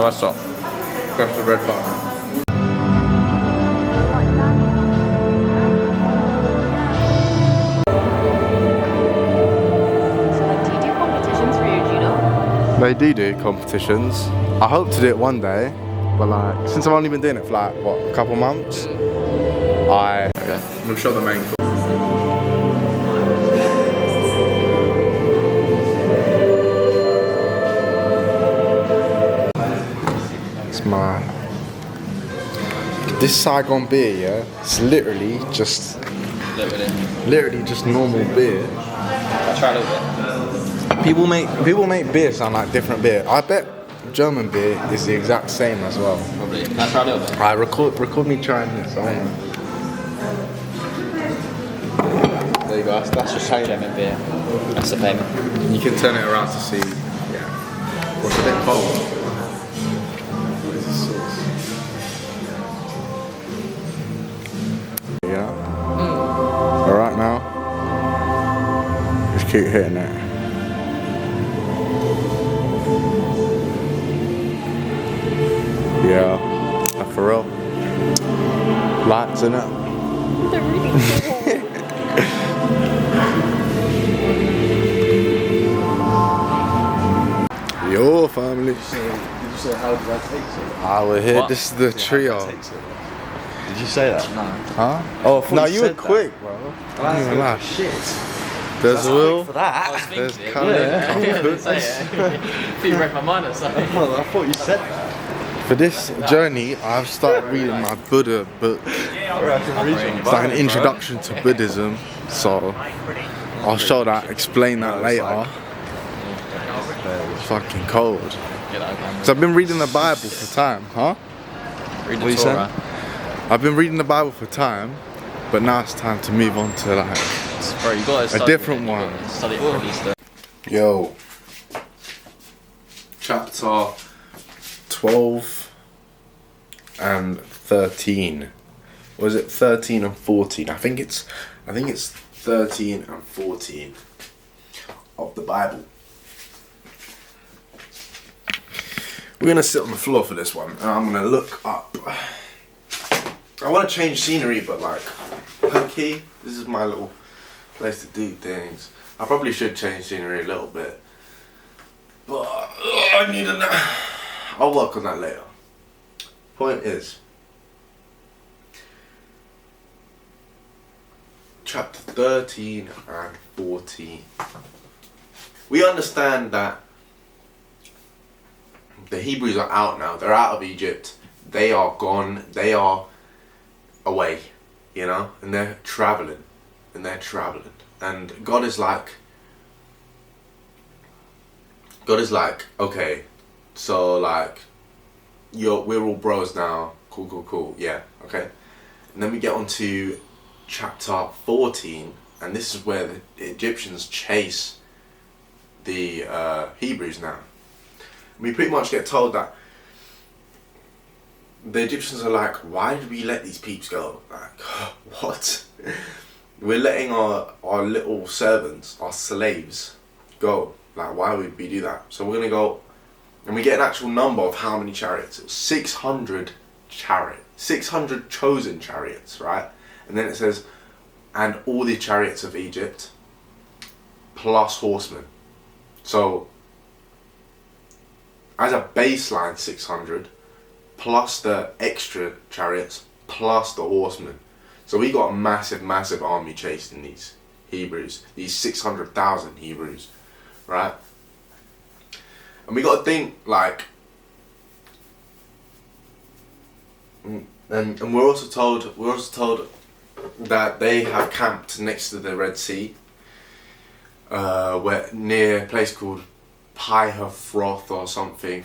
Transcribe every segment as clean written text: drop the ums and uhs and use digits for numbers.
First up, press the red button. Do you do competitions for your judo? They do competitions. I hope to do it one day, but like since I've only been doing it for like what, a couple months, I'm gonna show the main course. It's my this Saigon beer, yeah. It's literally just normal beer. I'll try a little bit. People make beer sound like different beer. I bet German beer is the exact same as well. Probably. I'll try a little bit. Alright, record me trying this. I wanna... There you go. That's just German beer. That's the payment. You can turn it around to see. Yeah. What's a bit cold? What is this sauce? Yeah. Alright now. Just keep hitting it. Yeah. For real. Lights in it. They're really cool. Your family. Did you say how did I take it? Ah, we're here. What? This is the trio. Did you say that? No. Huh? Oh, thought no, you you were said that. quick, bro. That's Don't even laugh. shit. There's Will. For that. There's thinking it. Callum. I didn't say it. I think you read my mind or something. Well, I thought you said that. For this journey, I've started reading my Buddha book. It's like an introduction to Buddhism, so I'll show that, explain that later. It's fucking cold. So I've been reading the Bible for time, huh? Read What you saying? I've been reading the Bible for time, but now it's time to move on to like Bro, you gotta study different it. You one. gotta Study it for Easter. Yo, chapter 12 and 13. Was it 13 and 14? I think it's 13 and 14 of the Bible. We're gonna sit on the floor for this one, and I'm gonna look up. I want to change scenery, but like, okay, this is my little place to do things. I probably should change scenery a little bit, but I need a. I'll work on that later. Point is, chapter 13 and 14. We understand that the Hebrews are out now. They're out of Egypt. They are gone. They are away, you know, and they're traveling. And God is like, okay, so like, we're all bros now. Cool. Yeah, okay. And then we get on to chapter 14, and this is where the Egyptians chase the Hebrews now. We pretty much get told that the Egyptians are like, why did we let these peeps go? Like, what? We're letting our little servants, our slaves, go. Like, why would we do that? So we're gonna go, and we get an actual number of how many chariots. It was 600 chariots, 600 chosen chariots, right? And then it says, and all the chariots of Egypt, plus horsemen. So, as a baseline, 600, plus the extra chariots, plus the horsemen. So we got a massive army chasing these Hebrews, these 600,000 Hebrews, right? And we got to think like, and we're also told that they have camped next to the Red Sea, where near a place called Pi-Hathroth or something,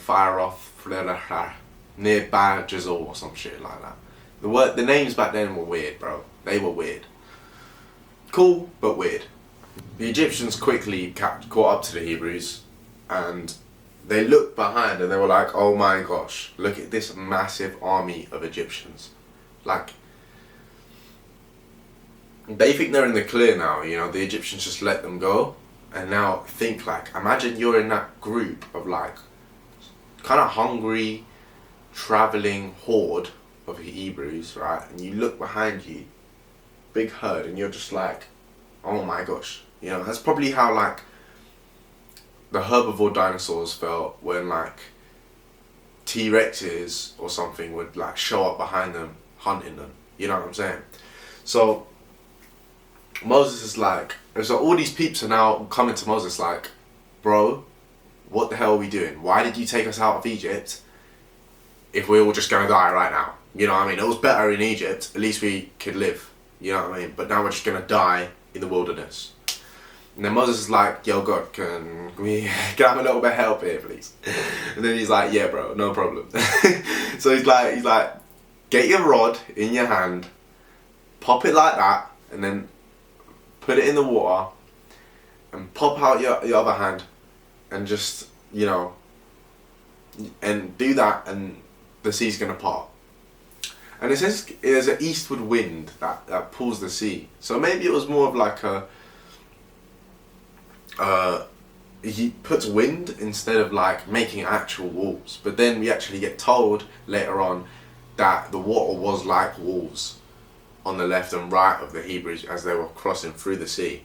near Bajazor or some shit like that. The names back then were weird, bro. They were weird. Cool, but weird. The Egyptians quickly caught up to the Hebrews, and they looked behind and they were like, oh my gosh, look at this massive army of Egyptians. Like, they think they're in the clear now, you know, the Egyptians just let them go. And now think like, imagine you're in that group of like, kind of hungry, traveling horde of Hebrews, right? And you look behind you, big herd, and you're just like, oh my gosh. You know, that's probably how like the herbivore dinosaurs felt when like T-Rexes or something would like show up behind them, hunting them. You know what I'm saying? So Moses is like, and so all these peeps are now coming to Moses like, bro, what the hell are we doing? Why did you take us out of Egypt if we're all just gonna die right now? You know what I mean? It was better in Egypt, at least we could live. You know what I mean? But now we're just gonna die in the wilderness. And then Moses is like, yo God, can I have a little bit of help here, please? And then he's like, yeah bro, no problem. So he's like, get your rod in your hand, pop it like that, and then put it in the water, and pop out your other hand, and just, you know, and do that, and the sea's gonna part. And it says there's an eastward wind that pulls the sea. So maybe it was more of like he puts wind instead of like making actual walls. But then we actually get told later on that the water was like walls on the left and right of the Hebrews as they were crossing through the sea.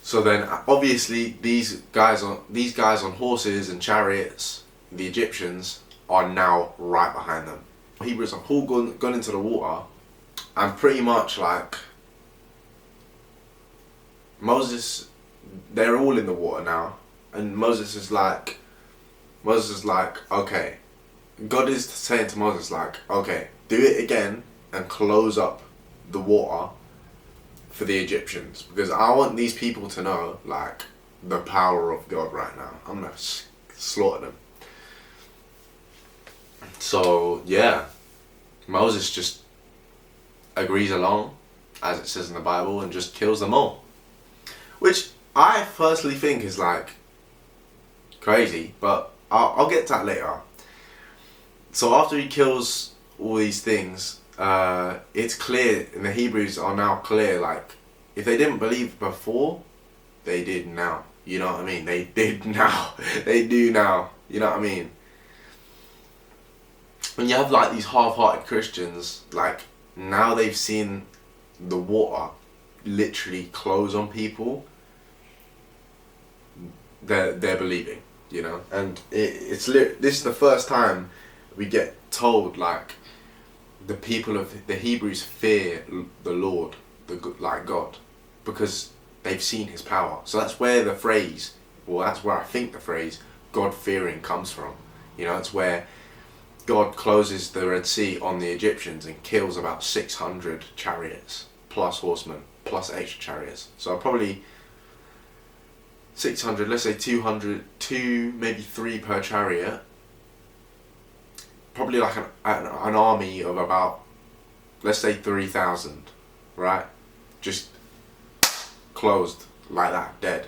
So then obviously these guys on horses and chariots, the Egyptians, are now right behind them. Hebrews have all gone into the water, and pretty much like Moses, they're all in the water now, and Moses is like, okay, God is saying to Moses like, okay, do it again and close up the water for the Egyptians, because I want these people to know like the power of God right now. I'm gonna slaughter them. So yeah, Moses just agrees along, as it says in the Bible, and just kills them all. Which I personally think is like crazy, but I'll get to that later. So after he kills all these things, it's clear, and the Hebrews are now clear, like, if they didn't believe before, they did now. You know what I mean? They did now. They do now. You know what I mean? When you have like these half-hearted Christians, like, now they've seen the water literally close on people, they're believing, you know? And this is the first time we get told like the people of the Hebrews fear the Lord, like God, because they've seen his power. So that's where the phrase, well, that's where I think the phrase God-fearing comes from. You know, it's where God closes the Red Sea on the Egyptians and kills about 600 chariots plus horsemen plus extra chariots. So probably 600, let's say 200, 2 maybe 3 per chariot. Probably like an army of about, let's say 3,000, right? Just closed like that, dead.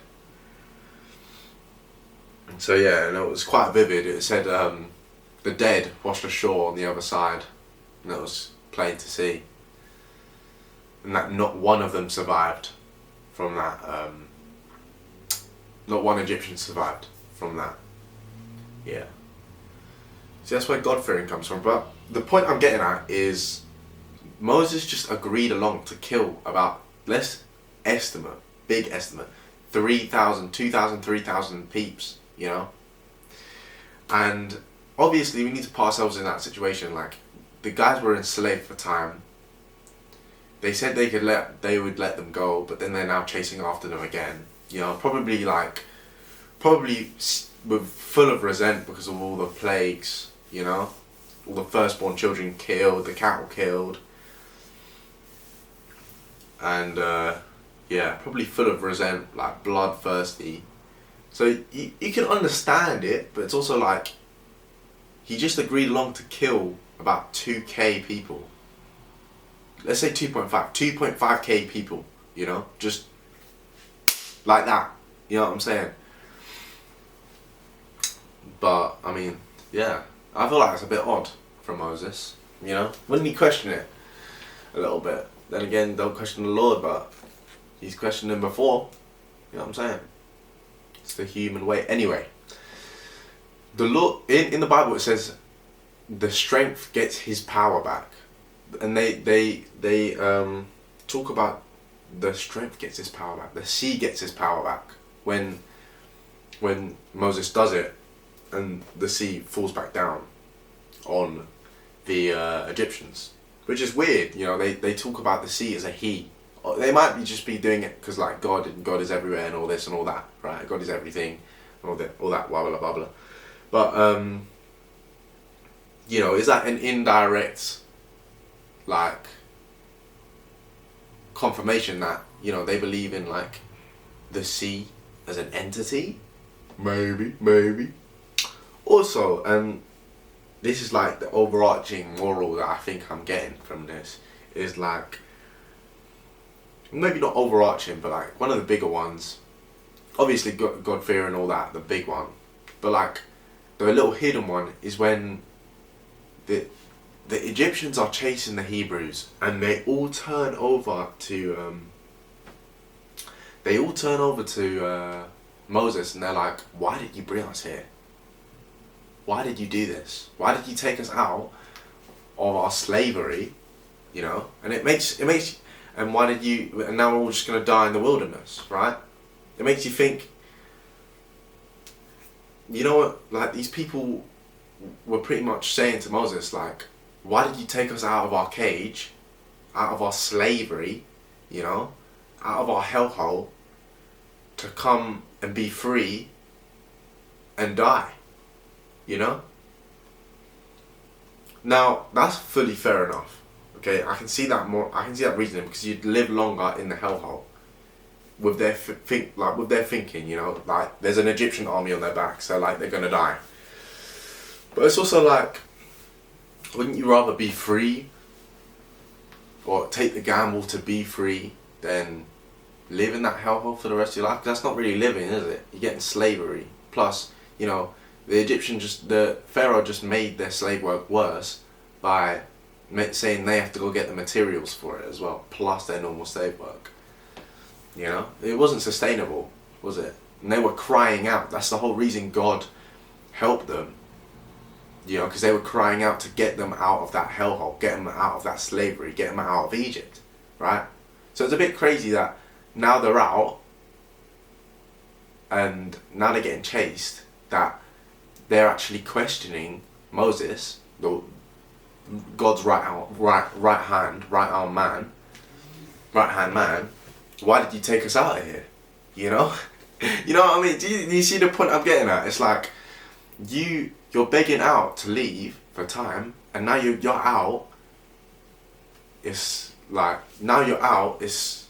And so yeah, and it was quite vivid. It said the dead washed ashore on the other side, and it was plain to see. And that not one of them survived from that. Not one Egyptian survived from that. Yeah. See, that's where God-fearing comes from. But the point I'm getting at is Moses just agreed along to kill about, let's estimate, big estimate, 3,000, 2,000, 3,000 peeps, you know? And obviously we need to put ourselves in that situation. Like, the guys were enslaved for time. They said they would let them go, but then they're now chasing after them again. You know, probably were full of resent because of all the plagues, you know? All the firstborn children killed, the cattle killed. And yeah, probably full of resent, like bloodthirsty. So you can understand it, but it's also like, he just agreed along to kill about 2k people. Let's say 2.5k people, you know? Just like that, you know what I'm saying? But, I mean, yeah, I feel like it's a bit odd from Moses, you know? Wouldn't he question it a little bit? Then again, don't question the Lord, but he's questioned him before, you know what I'm saying? It's the human way. Anyway, the Lord in the Bible it says the strength gets his power back, and they talk about the strength gets his power back. The sea gets his power back when Moses does it, and the sea falls back down on the Egyptians, which is weird. You know, they talk about the sea as a he. They might be just be doing it because like God is everywhere and all this and all that, right? God is everything, and all that blah blah blah blah. But you know, is that an indirect like confirmation that, you know, they believe in like the sea as an entity? Maybe. Also, this is like the overarching moral that I think I'm getting from this is like, maybe not overarching, but like one of the bigger ones. Obviously, God fear and all that, the big one. But like the little hidden one is when the Egyptians are chasing the Hebrews, and they all turn over to Moses, and they're like, "Why did you bring us here? Why did you do this? Why did you take us out of our slavery? You know, and it makes, and why did you? And now we're all just gonna die in the wilderness, right? It makes you think. You know what? Like these people were pretty much saying to Moses, like, why did you take us out of our cage, out of our slavery, you know, out of our hellhole, to come and be free and die, you know? Now, that's fully fair enough, okay? I can see that reasoning, because you'd live longer in the hellhole with their thinking, you know, like there's an Egyptian army on their back, so like they're gonna die. But it's also like, wouldn't you rather be free or take the gamble to be free than live in that hellhole for the rest of your life? 'Cause that's not really living, is it? You're getting slavery. Plus, you know, the Pharaoh just made their slave work worse by saying they have to go get the materials for it as well, plus their normal slave work. You know, it wasn't sustainable, was it? And they were crying out. That's the whole reason God helped them. You know, because they were crying out to get them out of that hellhole, get them out of that slavery, get them out of Egypt, right? So it's a bit crazy that now they're out, and now they're getting chased, that they're actually questioning Moses, God's right hand man. Why did you take us out of here? You know, you know what I mean? Do you see the point I'm getting at? It's like you're begging out to leave for time, and now you're out. It's like now you're out. It's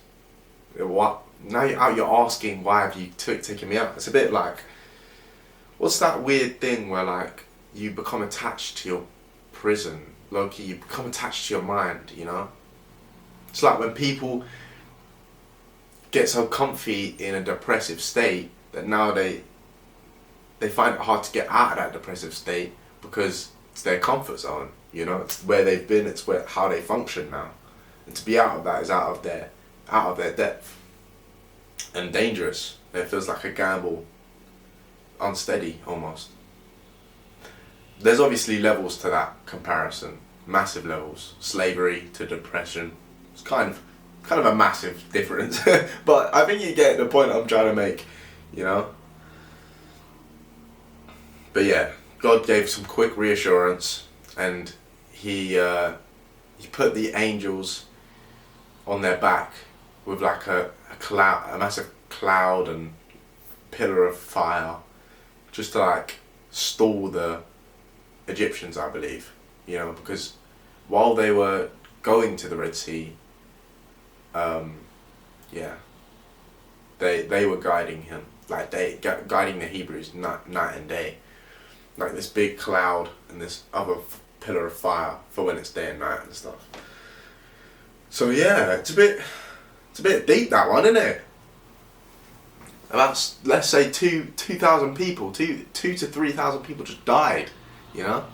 what? Now you're out. You're asking, why have you taken me out? It's a bit like, what's that weird thing where like you become attached to your prison, low-key, you become attached to your mind, you know? It's like when people get so comfy in a depressive state that now they find it hard to get out of that depressive state because it's their comfort zone, you know? It's where they've been, it's how they function now. And to be out of that is out of their depth. And dangerous. It feels like a gamble. Unsteady, almost. There's obviously levels to that comparison. Massive levels. Slavery to depression. It's kind of a massive difference. But I think you get the point I'm trying to make, you know? But yeah, God gave some quick reassurance, and he put the angels on their back with like a massive cloud and pillar of fire, just to like stall the Egyptians, I believe, you know, because while they were going to the Red Sea, they were guiding him, like guiding the Hebrews night and day, like this big cloud and this other pillar of fire for when it's day and night and stuff. So yeah, it's a bit deep, that one, isn't it? About, let's say 2,000 people, 2,000 to 3,000 people just died, you know?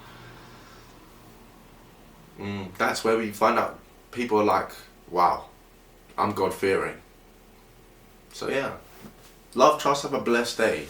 That's where we find out people are like, wow, I'm God-fearing. So yeah, love, trust, have a blessed day.